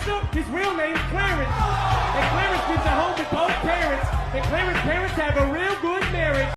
his real name's Clarence. And Clarence lives at home with both parents. And Clarence's parents have a real good marriage.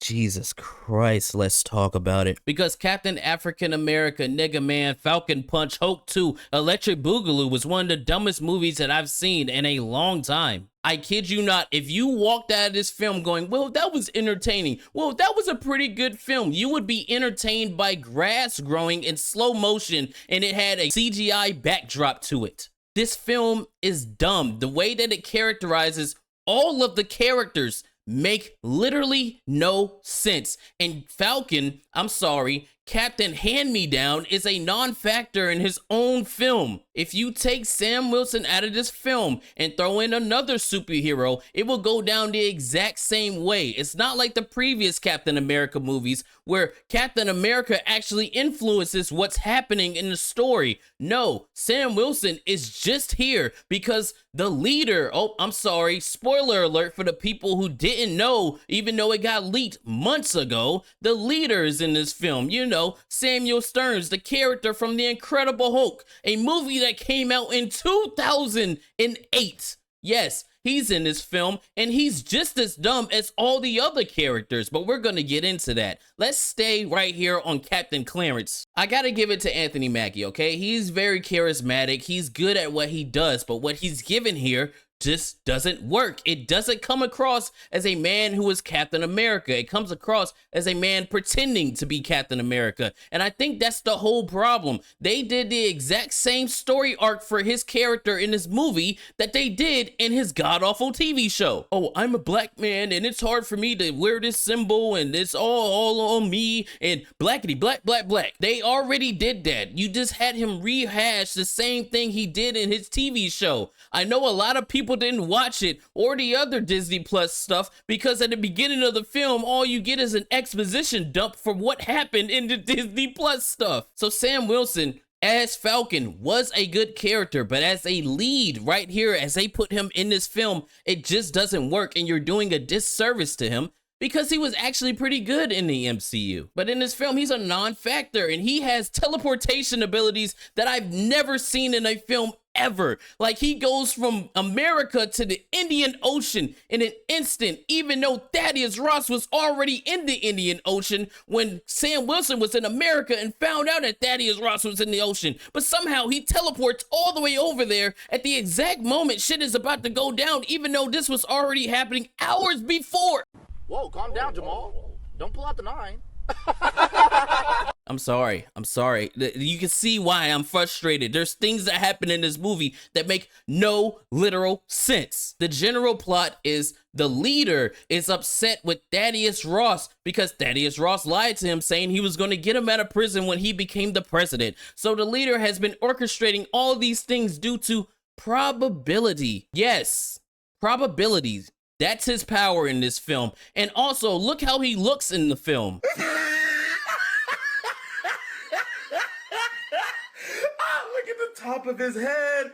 Jesus Christ, let's talk about it. Because Captain African America, Nigga Man, Falcon Punch, Hulk 2, Electric Boogaloo was one of the dumbest movies that I've seen in a long time. I kid you not, if you walked out of this film going, well, that was entertaining, well, that was a pretty good film, you would be entertained by grass growing in slow motion and it had a CGI backdrop to it. This film is dumb. The way that it characterizes all of the characters make literally no sense. And Falcon, I'm sorry, Captain Hand-Me-Down is a non-factor in his own film. If you take Sam Wilson out of this film and throw in another superhero, it will go down the exact same way. It's not like the previous Captain America movies where Captain America actually influences what's happening in the story. No, Sam Wilson is just here because the leader, oh, I'm sorry, spoiler alert for the people who didn't know, even though it got leaked months ago, the leader is in this film. You know, Samuel Stearns, the character from The Incredible Hulk, a movie that came out in 2008. Yes, he's in this film, and he's just as dumb as all the other characters, but we're gonna get into that. Let's stay right here on Captain Clarence. I gotta give it to Anthony Mackie, okay? He's very charismatic, he's good at what he does, but what he's given here just doesn't work. It doesn't come across as a man who is Captain America. It comes across as a man pretending to be Captain America. And I think that's the whole problem. They did the exact same story arc for his character in this movie that they did in his god-awful TV show. Oh, I'm a black man and it's hard for me to wear this symbol and it's all on me and blackity black, black, black. They already did that. You just had him rehash the same thing he did in his TV show. I know a lot of people didn't watch it or the other Disney Plus stuff because at the beginning of the film, all you get is an exposition dump from what happened in the Disney Plus stuff. So Sam Wilson as Falcon was a good character, but as a lead right here, as they put him in this film, it just doesn't work and you're doing a disservice to him because he was actually pretty good in the MCU. But in this film, he's a non-factor and he has teleportation abilities that I've never seen in a film ever. Like he goes from America to the Indian Ocean in an instant, even though Thaddeus Ross was already in the Indian Ocean when Sam Wilson was in America and found out that Thaddeus Ross was in the ocean. But somehow he teleports all the way over there at the exact moment shit is about to go down, even though this was already happening hours before. Whoa, calm down, Jamal. Don't pull out the 9. I'm sorry. You can see why I'm frustrated. There's things that happen in this movie that make no literal sense. The general plot is the leader is upset with Thaddeus Ross because Thaddeus Ross lied to him saying he was going to get him out of prison when he became the president. So the leader has been orchestrating all these things due to probability. Yes, probabilities. That's his power in this film. And also, look how he looks in the film. Look at the top of his head.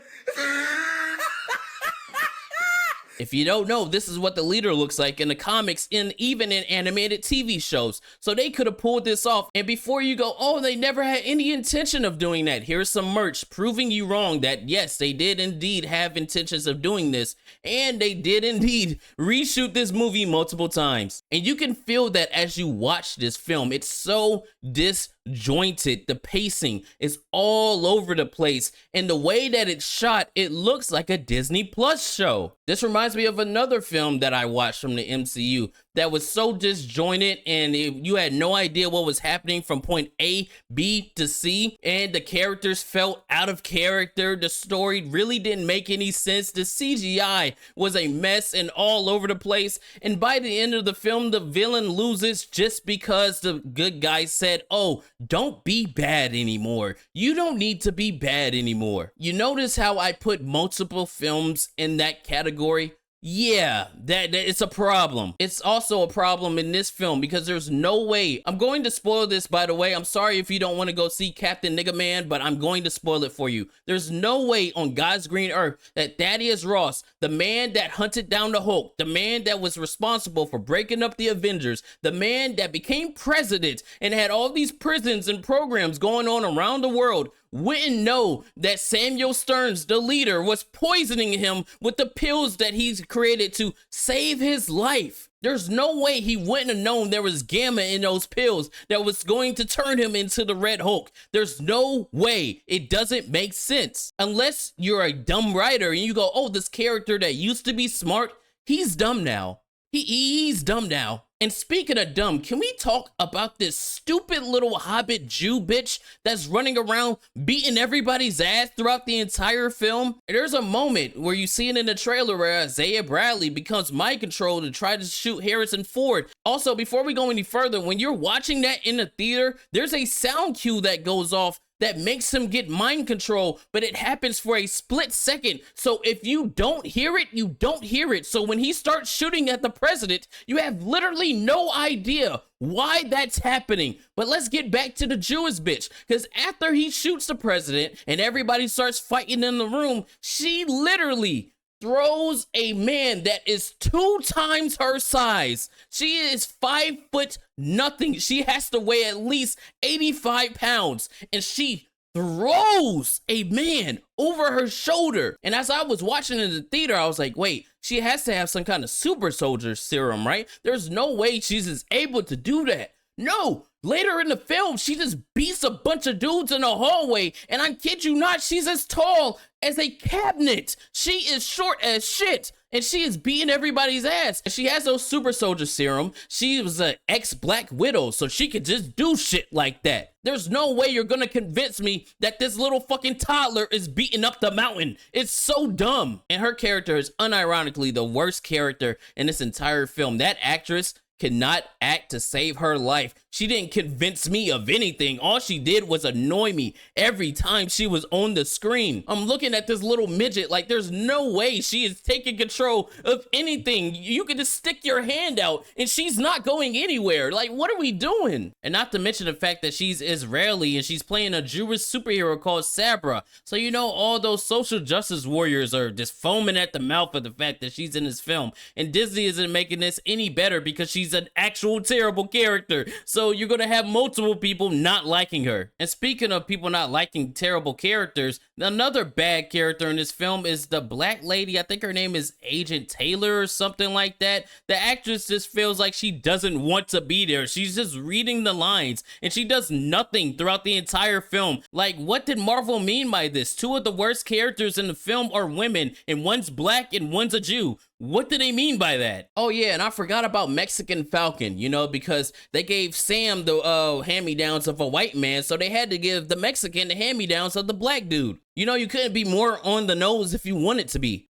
If you don't know, this is what the leader looks like in the comics and even in animated TV shows. So they could have pulled this off. And before you go, oh, they never had any intention of doing that. Here's some merch proving you wrong that yes, they did indeed have intentions of doing this. And they did indeed reshoot this movie multiple times. And you can feel that as you watch this film. It's so disjointed. The pacing is all over the place. And the way that it's shot, it looks like a Disney Plus show. This reminds me of another film that I watched from the MCU that was so disjointed and you had no idea what was happening from point A, B to C, and the characters felt out of character. The story really didn't make any sense. The CGI was a mess and all over the place. And by the end of the film, the villain loses just because the good guy said, oh, don't be bad anymore. You don't need to be bad anymore. You notice how I put multiple films in that category? Yeah, that it's a problem. It's also a problem in this film because there's no way. I'm going to spoil this, by the way. I'm sorry if you don't want to go see Captain Nigga Man, but I'm going to spoil it for you. There's no way on God's green earth that Thaddeus Ross, the man that hunted down the Hulk, the man that was responsible for breaking up the Avengers, the man that became president and had all these prisons and programs going on around the world, wouldn't know that Samuel Stearns, the leader, was poisoning him with the pills that he's created to save his life. There's no way he wouldn't have known there was gamma in those pills that was going to turn him into the Red Hulk. There's no way. It doesn't make sense. Unless you're a dumb writer and you go, oh, this character that used to be smart, he's dumb now. He's dumb now. And speaking of dumb, can we talk about this stupid little hobbit Jew bitch that's running around beating everybody's ass throughout the entire film? There's a moment where you see it in the trailer where Isaiah Bradley becomes mind controlled to try to shoot Harrison Ford. Also, before we go any further, when you're watching that in the theater, there's a sound cue that goes off that makes him get mind control, but it happens for a split second. So if you don't hear it, you don't hear it. So when he starts shooting at the president, you have literally no idea why that's happening. But let's get back to the Jewish bitch, because after he shoots the president and everybody starts fighting in the room, she literally throws a man that is 2 times her size. She is 5 foot nothing. She has to weigh at least 85 pounds. And she throws a man over her shoulder. And as I was watching in the theater, I was like, wait, she has to have some kind of super soldier serum, right? There's no way she's just able to do that. No, later in the film, she just beats a bunch of dudes in the hallway, and I kid you not, she's as tall as a cabinet. She is short as shit, and she is beating everybody's ass. She has no super soldier serum. She was an ex-Black Widow, so she could just do shit like that. There's no way you're gonna convince me that this little fucking toddler is beating up the mountain. It's so dumb. And her character is unironically the worst character in this entire film. That actress cannot act to save her life. She didn't convince me of anything. All she did was annoy me every time she was on the screen. I'm looking at this little midget like there's no way she is taking control of anything. You can just stick your hand out and she's not going anywhere. Like, what are we doing? And not to mention the fact that she's Israeli and she's playing a Jewish superhero called Sabra. So you know all those social justice warriors are just foaming at the mouth of the fact that she's in this film. And Disney isn't making this any better because she's an actual terrible character. So you're gonna have multiple people not liking her. And speaking of people not liking terrible characters, another bad character in this film is the black lady. I think her name is Agent Taylor or something like that. The actress just feels like she doesn't want to be there. She's just reading the lines and she does nothing throughout the entire film. Like, what did Marvel mean by this? 2 of the worst characters in the film are women and one's black and one's a Jew. What do they mean by that? Oh yeah, and I forgot about Mexican Falcon, you know, because they gave Sam the hand-me-downs of a white man, so they had to give the Mexican the hand-me-downs of the black dude. You know, you couldn't be more on the nose if you wanted to be.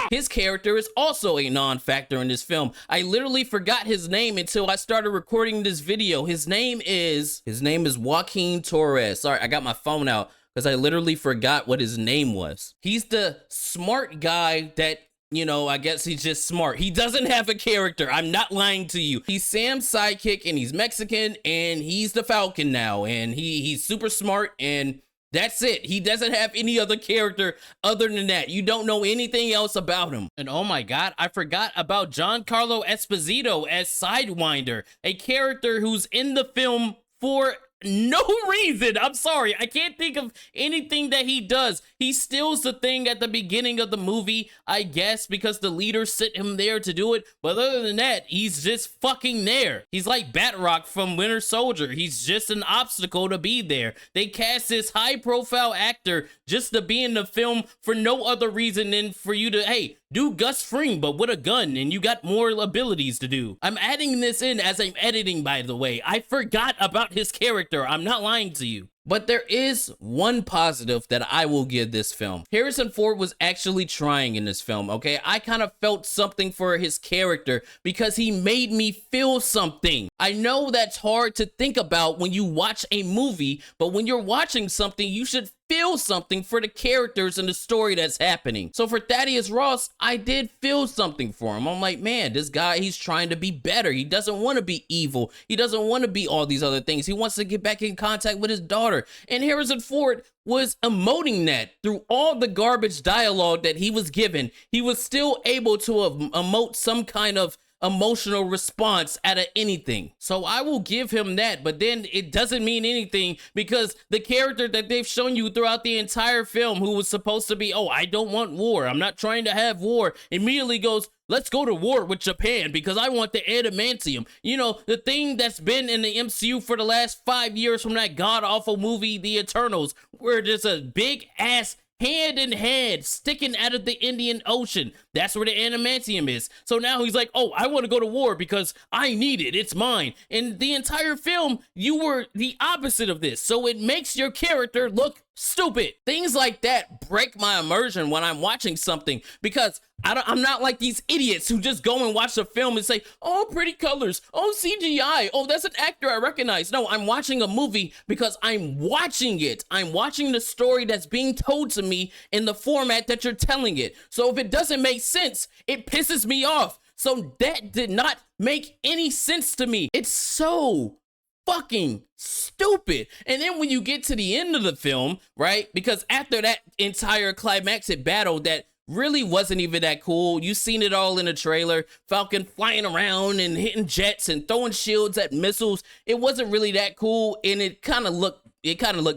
His character is also a non-factor in this film. I literally forgot his name until I started recording this video. His name is Joaquin Torres. Sorry, I got my phone out because I literally forgot what his name was. He's the smart guy that, you know, I guess he's just smart. He doesn't have a character. I'm not lying to you. He's Sam's sidekick and he's Mexican and he's the Falcon now. And he's super smart and that's it. He doesn't have any other character other than that. You don't know anything else about him. And oh my God, I forgot about Giancarlo Esposito as Sidewinder, a character who's in the film for no reason. I'm sorry, I can't think of anything that he does. He steals the thing at the beginning of the movie, I guess, because the leader sent him there to do it. But other than that, he's just fucking there. He's like Batroc from Winter Soldier. He's just an obstacle to be there. They cast this high-profile actor just to be in the film for no other reason than for you to, hey, do Gus Fring, but with a gun, and you got more abilities to do. I'm adding this in as I'm editing, by the way. I forgot about his character. I'm not lying to you. But there is one positive that I will give this film. Harrison Ford was actually trying in this film, okay? I kind of felt something for his character because he made me feel something. I know that's hard to think about when you watch a movie, but when you're watching something, you should feel something for the characters and the story that's happening. So for Thaddeus Ross, I did feel something for him. I'm like, man, this guy, he's trying to be better. He doesn't want to be evil. He doesn't want to be all these other things. He wants to get back in contact with his daughter. And Harrison Ford was emoting that through all the garbage dialogue that he was given. He was still able to emote some kind of emotional response out of anything. So I will give him that, but then it doesn't mean anything because the character that they've shown you throughout the entire film, who was supposed to be, oh, I don't want war, I'm not trying to have war, immediately goes, let's go to war with Japan because I want the adamantium. You know, the thing that's been in the MCU for the last 5 years from that god-awful movie, The Eternals, where there's a big-ass hand in hand sticking out of the Indian Ocean. That's where the adamantium is. So now he's like, oh, I want to go to war because I need it. It's mine. And the entire film, you were the opposite of this. So it makes your character look stupid. Things like that break my immersion when I'm watching something because I'm not like these idiots who just go and watch the film and say, oh, pretty colors, oh, CGI, oh, that's an actor I recognize. No, I'm watching a movie because I'm watching it. I'm watching the story that's being told to me in the format that you're telling it. So if it doesn't make sense, it pisses me off. So that did not make any sense to me. It's so fucking stupid. And then when you get to the end of the film, right? Because after that entire climactic battle that really wasn't even that cool. You seen it all in the trailer. Falcon flying around and hitting jets and throwing shields at missiles. It wasn't really that cool, and it kind of looked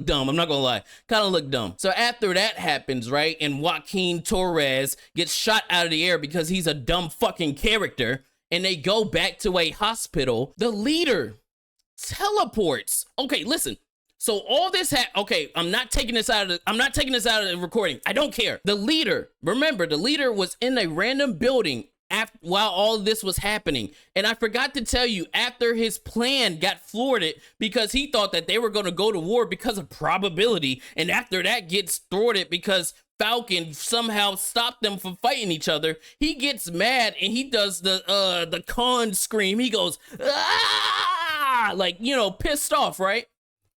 dumb. I'm not gonna lie. Kind of looked dumb. So after that happens, right, and Joaquin Torres gets shot out of the air because he's a dumb fucking character, and they go back to a hospital, the leader teleports. Okay, listen. So all this okay, I'm not taking this out of the recording. I don't care. The leader, remember, the leader was in a random building while all this was happening. And I forgot to tell you, after his plan got thwarted because he thought that they were going to go to war because of probability, and after that gets thwarted because Falcon somehow stopped them from fighting each other, he gets mad and he does the Khan scream. He goes, ah, like, you know, pissed off, right?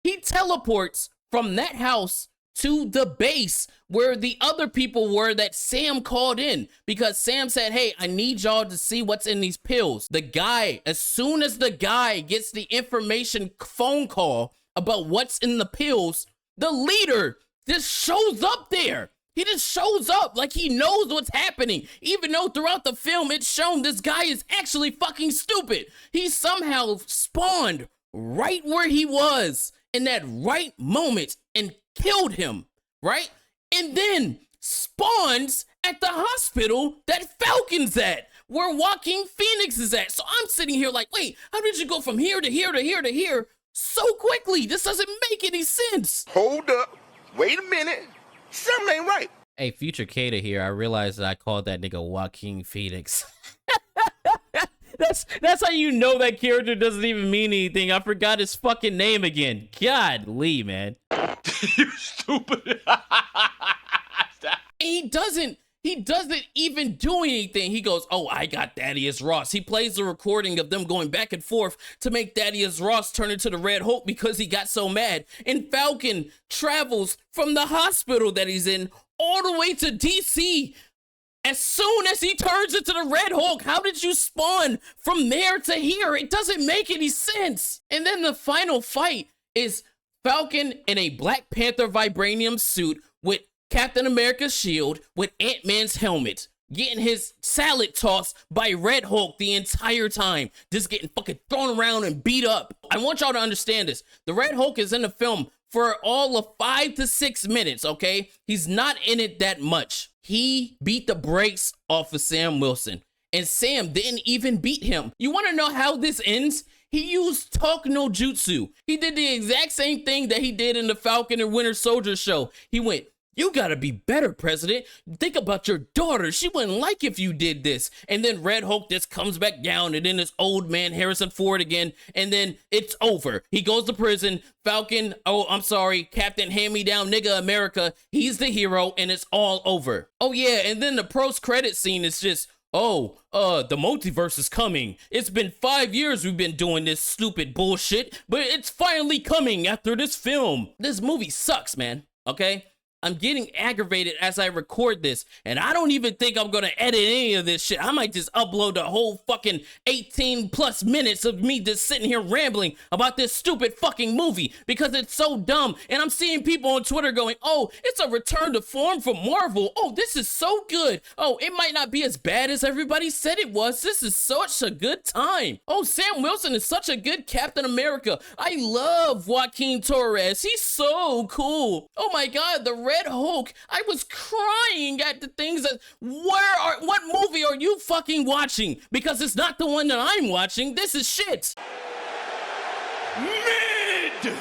He teleports from that house to the base where the other people were that Sam called in, because Sam said, hey, I need y'all to see what's in these pills. The guy, as soon as the guy gets the information phone call about what's in the pills, the leader just shows up there. He just shows up like he knows what's happening, even though throughout the film it's shown this guy is actually fucking stupid. He somehow spawned right where he was in that right moment and killed him, right? And then spawns at the hospital that Falcon's at, where Joaquin Phoenix is at. So I'm sitting here like, wait, how did you go from here to here to here to here so quickly? This doesn't make any sense. Hold up. Wait a minute. Something ain't right. Hey, Future Kata here. I realized that I called that nigga Joaquin Phoenix. That's how you know that character doesn't even mean anything. I forgot his fucking name again. God, Lee, man. You stupid. He doesn't even do anything. He goes, oh, I got Thaddeus Ross. He plays the recording of them going back and forth to make Thaddeus Ross turn into the Red Hulk because he got so mad. And Falcon travels from the hospital that he's in all the way to DC as soon as he turns into the Red Hulk. How did you spawn from there to here? It doesn't make any sense. And then the final fight is Falcon in a Black Panther vibranium suit with Captain America's shield with Ant-Man's helmet, getting his salad tossed by Red Hulk the entire time, just getting fucking thrown around and beat up. I want y'all to understand this. The Red Hulk is in the film for all of 5 to 6 minutes, okay? He's not in it that much. He beat the brakes off of Sam Wilson, and Sam didn't even beat him. You want to know how this ends? He used Talk No Jutsu. He did the exact same thing that he did in the Falcon and Winter Soldier show. He went, You gotta be better, President. Think about your daughter. She wouldn't like if you did this. And then Red Hulk just comes back down, and then it's old man Harrison Ford again, and then it's over. He goes to prison. Falcon, oh, I'm sorry, Captain Hand-Me-Down Nigga America, he's the hero, and it's all over. Oh yeah, and then the post-credit scene is just, the multiverse is coming. It's been 5 years we've been doing this stupid bullshit, but it's finally coming after this film. This movie sucks, man, okay? I'm getting aggravated as I record this, and I don't even think I'm gonna edit any of this shit. I might just upload the whole fucking 18 plus minutes of me just sitting here rambling about this stupid fucking movie because it's so dumb. And I'm seeing people on Twitter going, oh, it's a return to form for Marvel. Oh, this is so good. Oh, it might not be as bad as everybody said it was. This is such a good time. Oh, Sam Wilson is such a good Captain America. I love Joaquin Torres. He's so cool. Oh my God, the Red Hulk. I was crying at the things that, what movie are you fucking watching? Because it's not the one that I'm watching. This is shit. Mid!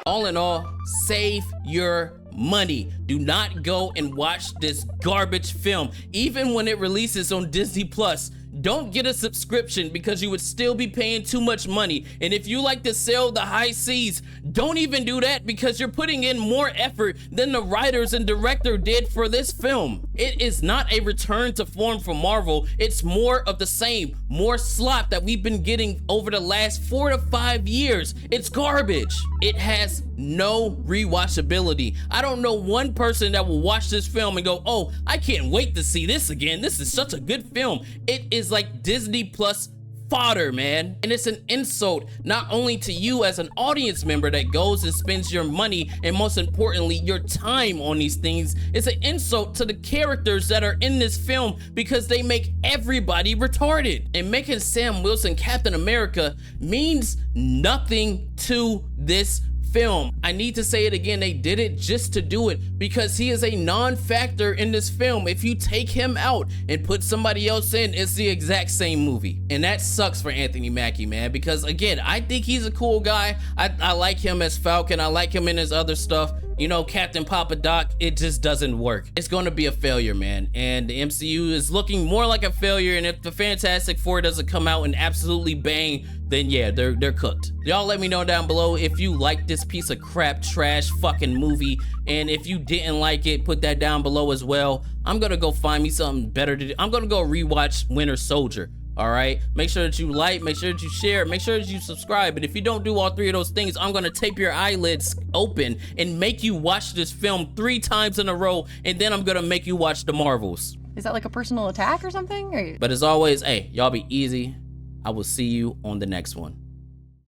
All in all, save your money. Do not go and watch this garbage film. Even when it releases on Disney Plus, don't get a subscription because you would still be paying too much money. And if you like to sail the high seas, don't even do that because you're putting in more effort than the writers and director did for this film. It is not a return to form for Marvel. It's more of the same, more slop that we've been getting over the last 4 to 5 years. It's garbage. It has no rewatchability. I don't know one person that will watch this film and go, oh, I can't wait to see this again. This is such a good film. It is like Disney Plus fodder, man. And it's an insult not only to you as an audience member that goes and spends your money and most importantly your time on these things. It's an insult to the characters that are in this film because they make everybody retarded. And making Sam Wilson Captain America means nothing to this film. I need to say it again, they did it just to do it because he is a non-factor in this film. If you take him out and put somebody else in, it's the exact same movie. And that sucks for Anthony Mackie, man, because again, I think he's a cool guy. I like him as Falcon. I like him in his other stuff. You know, Captain Papa Doc, it just doesn't work. It's going to be a failure, man. And the MCU is looking more like a failure. And if the Fantastic Four doesn't come out and absolutely bang, then yeah, they're cooked. Y'all let me know down below if you like this piece of crap, trash fucking movie. And if you didn't like it, put that down below as well. I'm going to go find me something better to do. I'm going to go rewatch Winter Soldier. All right, make sure that you like, make sure that you share, make sure that you subscribe. But if you don't do all 3 of those things, I'm gonna tape your eyelids open and make you watch this film 3 times in a row, and then I'm gonna make you watch the Marvels. Is that like a personal attack or something? But as always, hey, y'all be easy. I will see you on the next one.